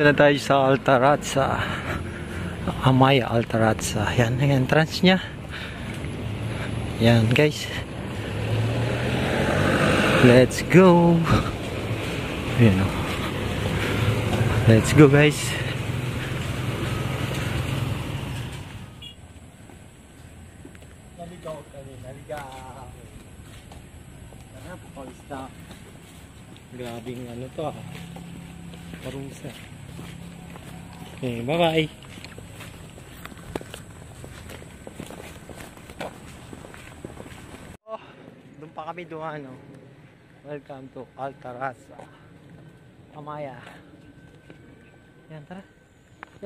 na tayo sa Altarazza. Amaya Altarazza. Yan ang entrance niya. Yan guys. Let's go. Ayan o. Let's go guys. Naligaw kami. Naligaw. Sarap. Pag-stop. Grabing ano to ah. Parusa. Okay, bye-bye. Oh, doon pa kami doon ano. Welcome to Altarazza. Amaya. Yan, tara.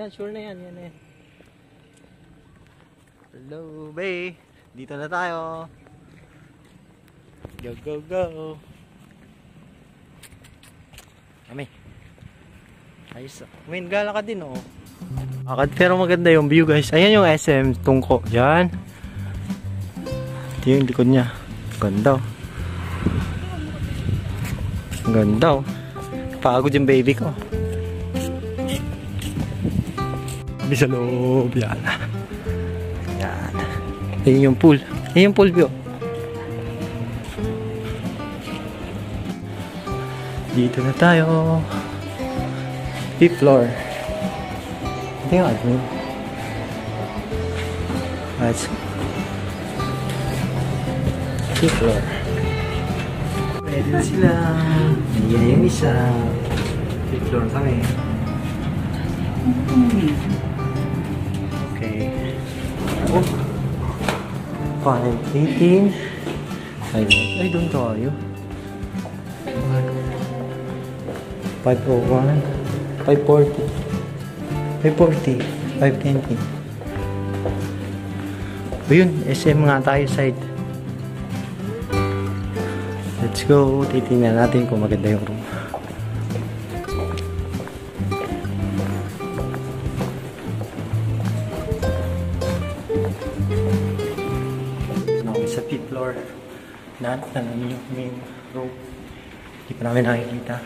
Yan, sure na yan. Yan na yan. Hello, babe. Dito na tayo. Go, go, go. Kami. Ayos. Main gala ka din oh. Pero maganda yung view guys. Ayan yung SM Tungko. Yan. Ito yung likod niya. Ganda oh. Ganda oh. Pagod yung baby ko. Kami sa loob. Yan. Yan. Ayan yung pool. Ayan yung pool view. Dito na tayo. 5th floor. Ito yung admin. Let's go. 5th floor. Pwede na sila. Ayan yung isa. 5th floor kami. Okay. Oh. 518. Ay, doon tayo. 501, 540, 540, 520. O yun, SM nga tayo side. Let's go, titingnan natin kung maganda yung room. Now, sa 5th floor. Natin yung main room. Hindi pa namin nakikita.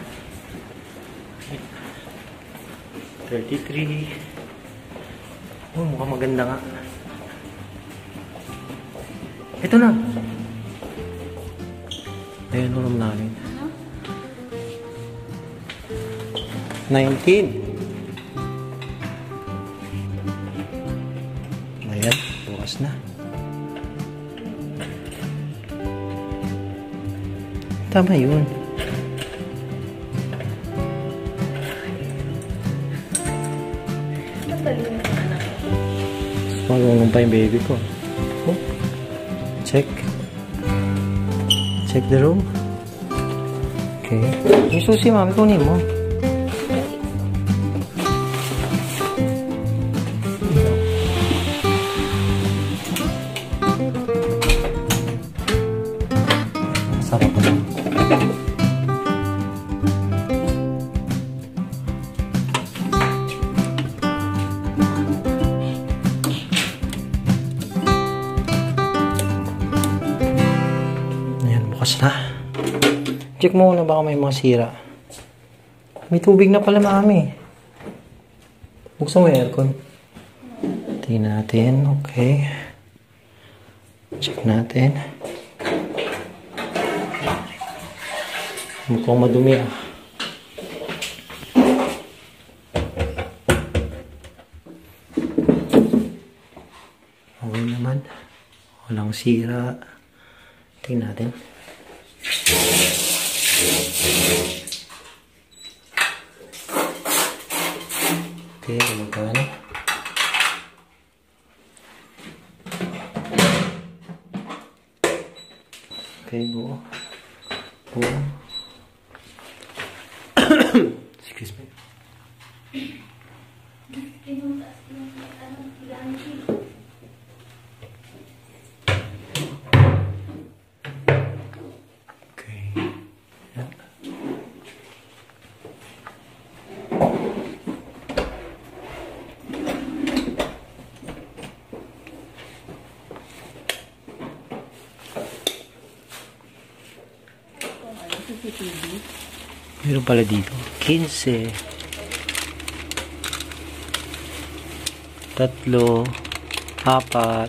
33. Oh, mukhang maganda nga. Ito na. Ayan ang room namin. 19. Ayan, bukas na. Tama yun. Marunong pa yung baby ko. Oh. Check. Check the room. Okay. Yung susi, mami, kunin mo. Sarap ko. Na. Check mo na baka may mga sira. May tubig na pala mami. Buksan mo yung aircon. Tingnan natin. Okay. Check natin. Mukhang madumi ah. Okay naman. Walang sira. Tingnan natin. Okay, magkano? Okay, buo. Buo. Excuse me. Meron pala dito. 15. 3, 4.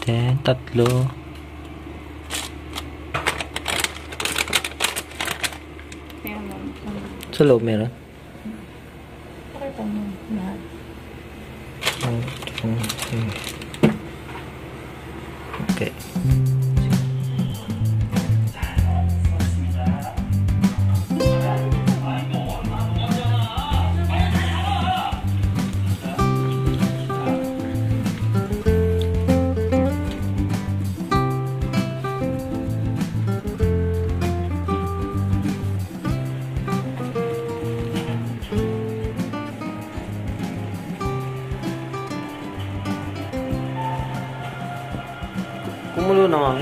Then, 3. Sa loob meron? Pakita mo lahat. 1, 2, 3. Okay. Kumulo naman.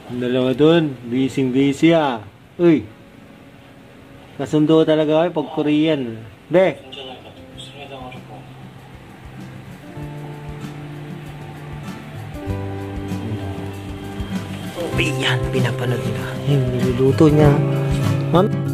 Ang dalawa dun, busy ah. Uy, kasundo talaga kayo pag Korean. Be! Yan, pinapanood na. Yung niluluto niya. Ma'am?